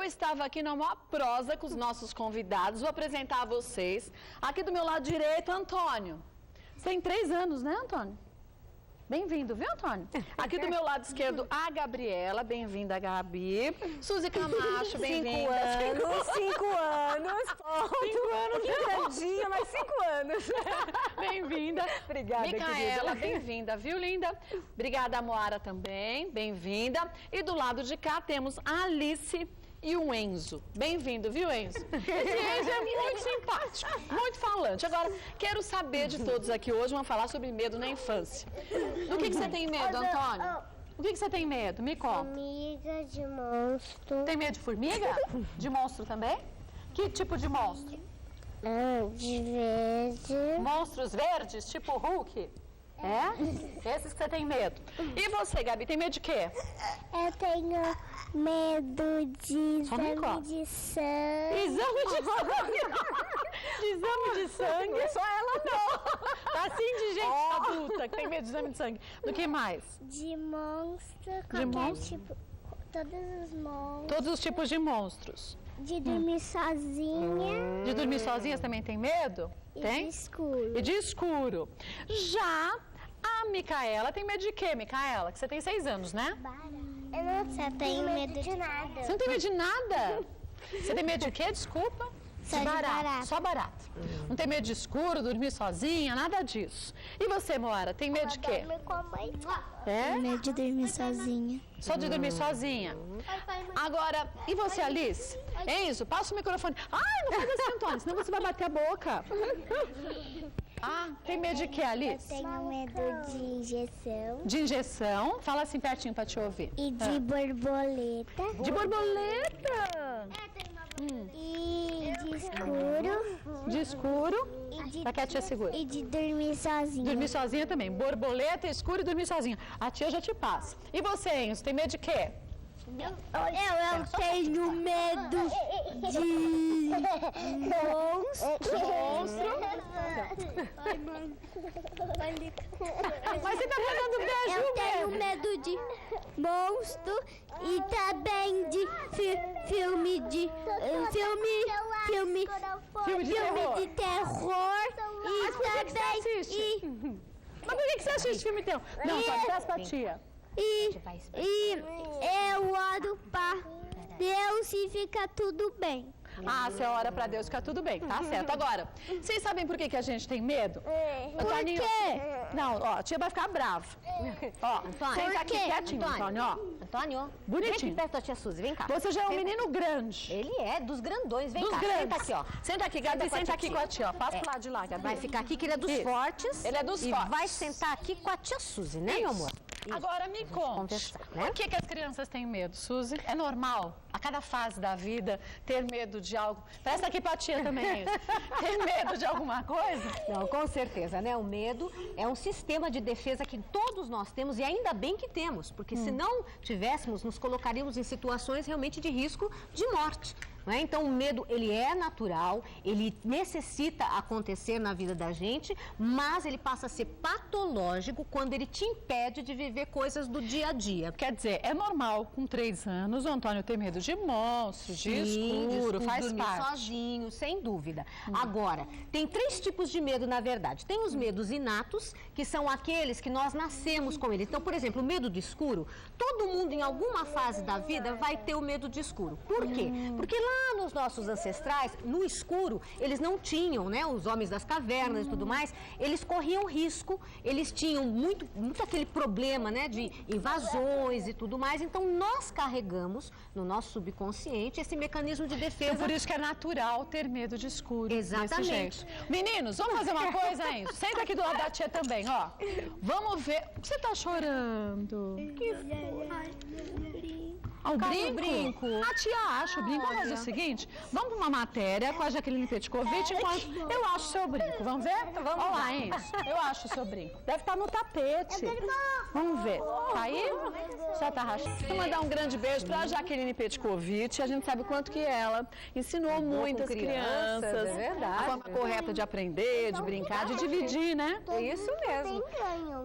estava aqui na maior prosa com os nossos convidados. Vou apresentar a vocês. Aqui do meu lado direito, Antônio. Você tem 3 anos, né, Antônio? Bem-vindo, viu, Antônio? Aqui do meu lado esquerdo, a Gabriela. Bem-vinda, Gabi. Suzy Camacho, bem-vinda. 5 anos. Ponto. 5 anos. Que grandinha, mas 5 anos. Bem-vinda. Obrigada, Micaela, bem-vinda, viu, linda? Obrigada, Moara, também. Bem-vinda. E do lado de cá temos a Alice e o Enzo. Bem-vindo, viu, Enzo? Esse Enzo é muito simpático, muito falante. Agora, quero saber de todos aqui hoje, vamos falar sobre medo na infância. Do que você tem medo, Antônio? O que você tem medo? Me conta. Formiga de monstro. Tem medo de formiga? De monstro também? Que tipo de monstro? De verde. Monstros verdes, tipo Hulk? É? Esses que você tem medo. E você, Gabi, tem medo de quê? Eu tenho medo de Só me exame de sangue. Exame de sangue? De exame de sangue? Só ela não. Tá assim de gente adulta que tem medo de exame de sangue. Do que mais? De monstro. De Qualquer monstro? tipo. Todos os monstros. Todos os tipos de monstros. De dormir sozinha. De dormir sozinhas também tem medo? E Tem? de escuro. E de escuro. Já a Micaela tem medo de quê, Micaela? Que você tem 6 anos, né? Eu não sei, eu tenho medo de nada. Você não tem medo de nada? Você tem medo de quê? Desculpa? Só de barata. Só barata. Não tem medo de escuro, dormir sozinha, nada disso. E você, Moara, tem medo de quê? Dorme com a mãe. É? Medo de dormir sozinha. Só de dormir sozinha. Agora, e você, Alice? Enzo, passa o microfone. Ai, não faz assim, Antônio, senão você vai bater a boca. Ah, tem medo de quê, Alice? Eu tenho medo de injeção. De injeção. Fala assim pertinho pra te ouvir. E de borboleta. De borboleta. E de escuro. De escuro. E de, Pra que a tia segura. e de dormir sozinha. Dormir sozinha também. Borboleta, escuro e dormir sozinha. A tia já te passa. E você, Enzo, tem medo de quê? Eu tenho medo de monstro. Mas você tá pegando beijo, Eu tenho medo de monstro e também de filme de terror Mas por que você assiste? Mas por que você assiste filme teu? Não, só peça pra tia. E eu oro para Deus e fica tudo bem. Ah, você ora pra Deus, fica tudo bem, tá certo. Agora, vocês sabem por que a gente tem medo? Por quê? Não, ó, a tia vai ficar brava. Ó, senta aqui quietinho, Antônio, ó. Antônio, Bonitinho. vem aqui perto da tia Suzy, vem cá. Você já é um menino grande. Ele é dos grandões, vem Dos cá, grandes. senta aqui, ó. Senta aqui, Gabi, Senta com a senta aqui titia. com a tia, ó. Passa pro lado de lá, Gabi. Vai ficar aqui que ele é dos Isso. fortes. Ele é dos e fortes. vai sentar aqui com a tia Suzy, né, meu amor? Isso. Agora me conte, conversar, né? por que as crianças têm medo, Suzy? É normal, a cada fase da vida, ter medo de algo. Presta aqui pra tia também, isso. Ter medo de alguma coisa? Não, com certeza, né? O medo é um sistema de defesa que todos nós temos e ainda bem que temos, porque se não tivéssemos, nos colocaríamos em situações realmente de risco de morte. Não é? Então o medo, ele é natural, ele necessita acontecer na vida da gente, mas ele passa a ser patológico quando ele te impede de viver coisas do dia a dia. Quer dizer, é normal, com 3 anos, o Antônio ter medo de monstros, de escuro, faz dormir parte. sozinho, sem dúvida. Agora, tem 3 tipos de medo, na verdade. Tem os medos inatos, que são aqueles que nós nascemos com ele. Então, por exemplo, o medo de escuro, todo mundo em alguma fase da vida vai ter o medo de escuro. Por quê? Porque lá nos nossos ancestrais, no escuro, eles não tinham, né, os homens das cavernas e tudo mais, eles corriam risco, eles tinham muito aquele problema, né, de invasões e tudo mais. Então, nós carregamos no nosso subconsciente esse mecanismo de defesa. Então, por isso que é natural ter medo de escuro. Exatamente. Desse jeito. Meninos, vamos fazer uma coisa, Enzo? Senta aqui do lado da tia também, ó. Vamos ver. Por que você tá chorando? Ah, o Cadê brinco? o brinco? A tia acha o brinco. Vamos fazer o seguinte, vamos para uma matéria com a Jaqueline Petkovic enquanto eu acho o seu brinco. Vamos ver? Vamos lá, Enzo. Eu acho o seu brinco. Deve estar no tapete. Vamos ver. Tá aí? Já tá rachando. Vou mandar um grande beijo para a Jaqueline Petkovic. A gente sabe o quanto que ela ensinou muitas crianças. É verdade. A forma correta de aprender, de brincar, de dividir, né? É isso mesmo.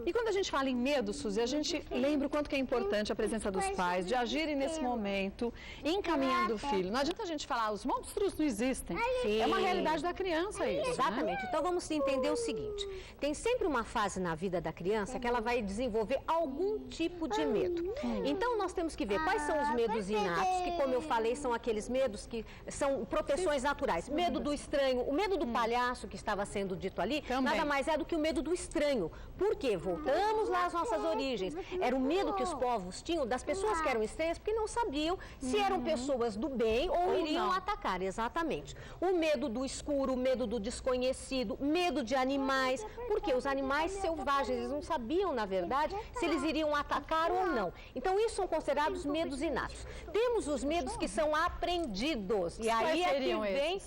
E quando a gente fala em medo, Suzy, a gente lembra o quanto que é importante a presença dos pais, de agirem nesse nesse momento, encaminhando o filho. Não adianta a gente falar, os monstros não existem. É uma realidade da criança isso, Exatamente. né? Então vamos entender o seguinte, tem sempre uma fase na vida da criança que ela vai desenvolver algum tipo de medo. Então nós temos que ver quais são os medos inatos, que como eu falei, são aqueles medos que são proteções naturais. Medo do estranho, o medo do palhaço que estava sendo dito ali, nada mais é do que o medo do estranho. Por quê? Voltamos lá às nossas origens. Era o medo que os povos tinham das pessoas que eram estranhas, porque não sabiam se eram pessoas do bem ou iriam atacar. Exatamente. O medo do escuro, o medo do desconhecido, medo de animais, porque os animais selvagens, eles não sabiam, na verdade, se eles iriam atacar ou não. Então, isso são considerados medos inatos. Temos os medos que são aprendidos. E aí é que vem,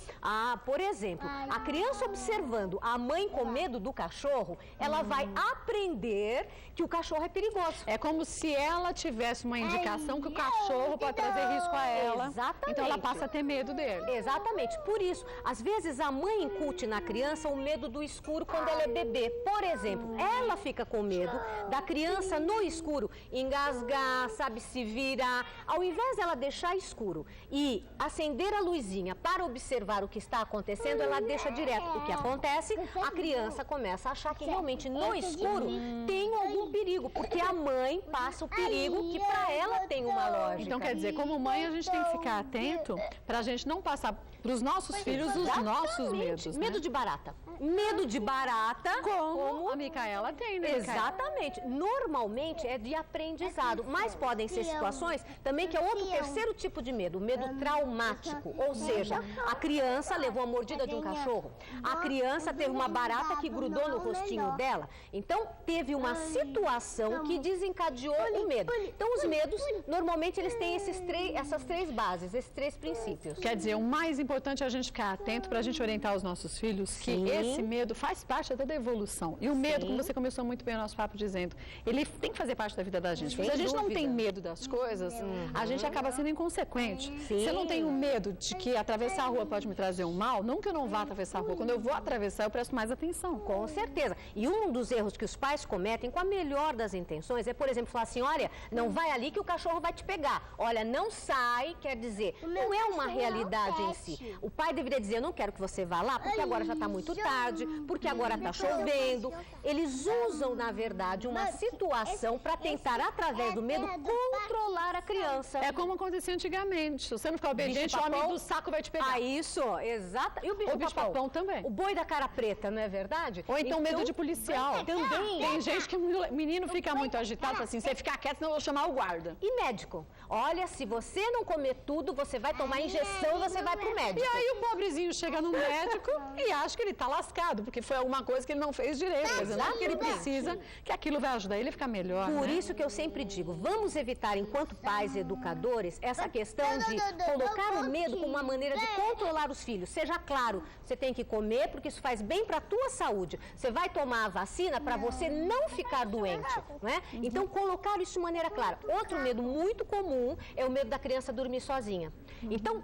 por exemplo, a criança observando a mãe com medo do cachorro, ela vai aprender que o cachorro é perigoso. É como se ela tivesse uma indicação que o cachorro pode trazer risco a ela. Exatamente. Então ela passa a ter medo dele. Exatamente. Por isso, às vezes a mãe incute na criança o medo do escuro quando ela é bebê. Por exemplo, ela fica com medo da criança no escuro engasgar, sabe, se virar. Ao invés dela deixar escuro e acender a luzinha para observar o que está acontecendo, ela deixa direto. O que acontece? A criança começa a achar que realmente no escuro tem algum perigo, porque a mãe passa o perigo que para ela tem uma lógica. Então, quer dizer, como mãe, a gente tem que ficar atento para a gente não passar para os nossos filhos os nossos medos. Medo de barata. Medo de barata. Como a Micaela tem, né? Exatamente. Normalmente é de aprendizado, mas podem ser situações também que é outro terceiro tipo de medo, o medo traumático. Ou seja, a criança levou a mordida de um cachorro, a criança teve uma barata que grudou no rostinho dela, então teve uma situação que desencadeou o medo. Então os medos, normalmente eles têm essas três bases, esses três princípios. Quer dizer, o mais importante é a gente ficar atento para a gente orientar os nossos filhos que esse medo faz parte da evolução. E o medo, como você começou muito bem o nosso papo dizendo, ele tem que fazer parte da vida da gente. Porque se a gente não tem medo das coisas, a gente acaba sendo inconsequente. Se eu não tenho medo de que atravessar a rua pode me trazer um mal, não que eu não vá atravessar a rua. Quando eu vou atravessar, eu presto mais atenção. Com certeza. E um dos erros que os pais cometem com a melhor das intenções é, por exemplo, falar assim, olha, não vai ali que o cachorro vai te pegar. Olha, não sai, quer dizer, não é uma realidade em si. O pai deveria dizer, eu não quero que você vá lá, porque agora já está muito tarde, porque agora está chovendo. Eles usam, na verdade, uma situação para tentar, através do medo, controlar a criança. É como acontecia antigamente. Se você não ficar obediente, o amigo do saco vai te pegar. Isso, exato. E o bicho-papão também. O boi da cara preta, não é verdade? Ou então medo de policial. Também. Tem gente que o menino fica muito agitado, fala assim, você ficar quieto, senão eu vou chamar o guarda. E médico? Olha, se você não comer tudo, você vai tomar injeção e você vai pro médico. E aí o pobrezinho chega no médico e acha que ele tá lascado, porque foi alguma coisa que ele não fez direito. Quer dizer, não que ele precisa, que aquilo vai ajudar ele a ficar melhor. Por isso que eu sempre digo, vamos evitar, enquanto pais e educadores, essa questão de colocar o medo como uma maneira de controlar os filhos. Seja claro, você tem que comer porque isso faz bem para a tua saúde. Você vai tomar a vacina para você não ficar doente, não é? Então, colocar isso de maneira clara. Outro medo muito comum é o medo da criança dormir sozinha. Então,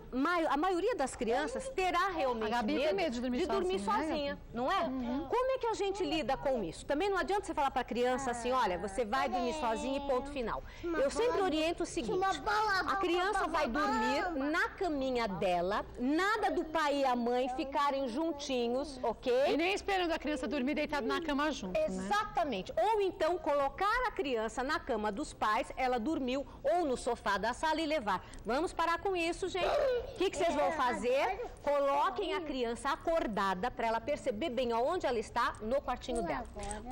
a maioria das crianças terá realmente medo de dormir sozinha, não é? Como é que a gente lida com isso? Também não adianta você falar para a criança assim, olha, você vai dormir sozinha e ponto final. Eu sempre oriento o seguinte, a criança vai dormir na caminha dela, nada do pai e a mãe ficarem juntinhos, ok? E nem esperando a criança dormir deitada na cama junto, Exatamente. Né? Ou então colocar a criança na cama dos pais, ela dormiu, ou no sofá da sala e levar. Vamos parar com isso, gente. O que vocês vão fazer? Coloquem a criança acordada para ela perceber bem aonde ela está no quartinho dela.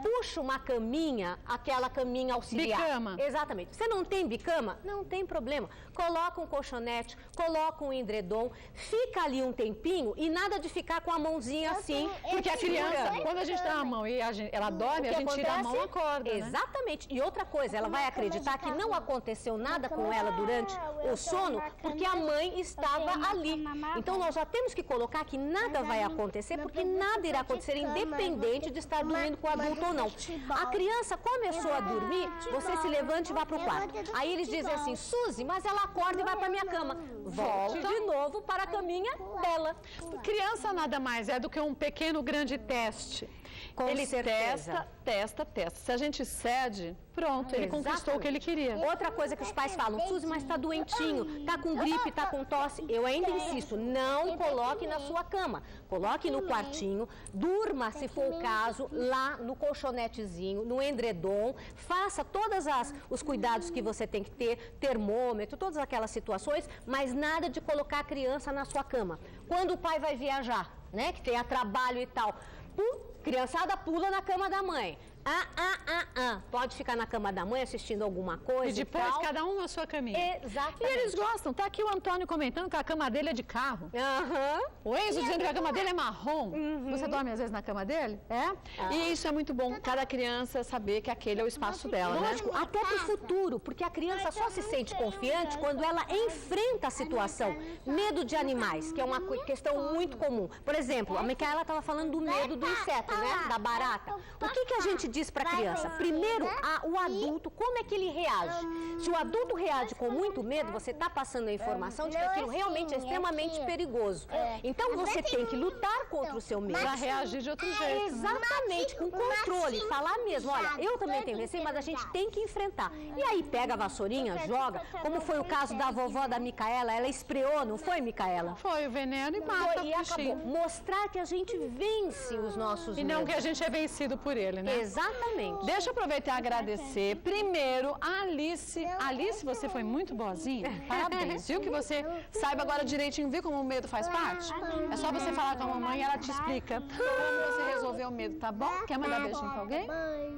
Puxa uma caminha, aquela caminha auxiliar. Bicama. Exatamente. Você não tem bicama? Não tem problema. Coloca um colchonete, coloca um edredom, fica ali um tempinho e nada de ficar com a mãozinha assim. Porque a criança, quando a gente dá a mão e ela dorme, a gente tira a mão e acorda, né? Exatamente. E outra coisa, ela vai acreditar que não aconteceu nada com ela durante o sono porque a mãe estava ali. Então nós já temos que colocar que nada vai acontecer porque nada irá acontecer independente de estar dormindo com o adulto ou não. A criança começou a dormir, você se levante e vá para o quarto. Aí eles dizem assim, Suzy, mas ela acorda e vai para minha cama. Volte de novo para a caminha dela. Criança nada mais é do que um pequeno grande teste. Com ele certeza. testa. Se a gente cede, pronto, ele conquistou o que ele queria. Outra coisa que os pais falam, Suzy, mas tá doentinho, tá com gripe, tá com tosse. Eu ainda insisto, não coloque na sua cama. Coloque no quartinho, durma, se for o caso, lá no colchonetezinho, no edredom. Faça todos os cuidados que você tem que ter, termômetro, todas aquelas situações, mas nada de colocar a criança na sua cama. Quando o pai vai viajar, né, que tenha trabalho e tal, criançada pula na cama da mãe. Pode ficar na cama da mãe assistindo alguma coisa e depois tal. cada um na sua caminha. Exatamente. E eles gostam. Tá aqui o Antônio comentando que a cama dele é de carro. O Enzo dizendo que a cama dele é marrom. Você dorme às vezes na cama dele? E isso é muito bom. Cada criança saber que aquele é o espaço dela, né? Lógico, até pro futuro, porque a criança só se sente confiante quando ela enfrenta a situação. Medo de animais, que é uma questão muito comum. Por exemplo, a Micaela estava falando do medo do inseto, né? Da barata. O que a gente diz para a criança? Primeiro, o adulto, como é que ele reage? Se o adulto reage com muito medo, você está passando a informação de que aquilo realmente é extremamente perigoso. Então, você tem que lutar contra o seu medo. Para reagir de outro jeito. Exatamente, com controle. Falar mesmo, olha, eu também tenho receio, mas a gente tem que enfrentar. E aí, pega a vassourinha, joga, como foi o caso da vovó da Micaela, ela espreou, não foi, Micaela? Foi o veneno e mata o E acabou. bichinho. Mostrar que a gente vence os nossos E medos. não que a gente é vencido por ele, né? Exatamente. Deixa eu aproveitar e agradecer primeiro a Alice. Alice, você foi muito boazinha. Parabéns. Viu que você saiba agora direitinho, viu como o medo faz parte? É só você falar com a mamãe e ela te explica como você resolveu o medo, tá bom? Quer mandar beijinho pra alguém?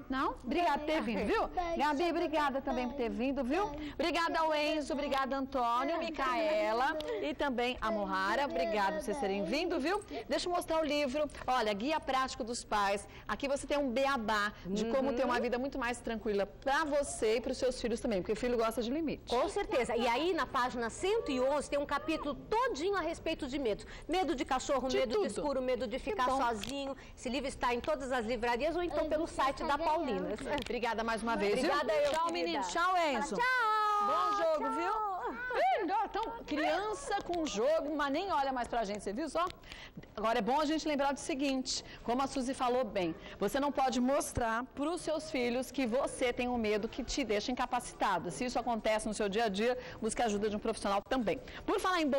Não? Obrigada por ter vindo, viu? Gabi, obrigada também por ter vindo, viu? Obrigada ao Enzo, obrigada Antônio, Micaela e também a Mohara. Obrigada por vocês terem vindo, viu? Deixa eu mostrar o livro. Olha, Guia Prático dos Pais. Aqui você tem um beabá de como ter uma vida muito mais tranquila para você e para os seus filhos também, porque o filho gosta de limite. Com certeza. E aí, na página 111, tem um capítulo todinho a respeito de medos. Medo de cachorro, De medo tudo. de escuro, medo de ficar sozinho. Esse livro está em todas as livrarias ou então pelo site da Paulinas. Obrigada mais uma vez, Obrigada, viu? eu, Tchau, querida. menino. Tchau, Enzo. Tchau! Bom jogo, Tchau. viu? Então, criança com jogo, mas nem olha mais pra gente, você viu só? Agora é bom a gente lembrar do seguinte, como a Suzy falou bem, você não pode mostrar pros seus filhos que você tem um medo que te deixa incapacitado. Se isso acontece no seu dia a dia, busque a ajuda de um profissional também. Por falar em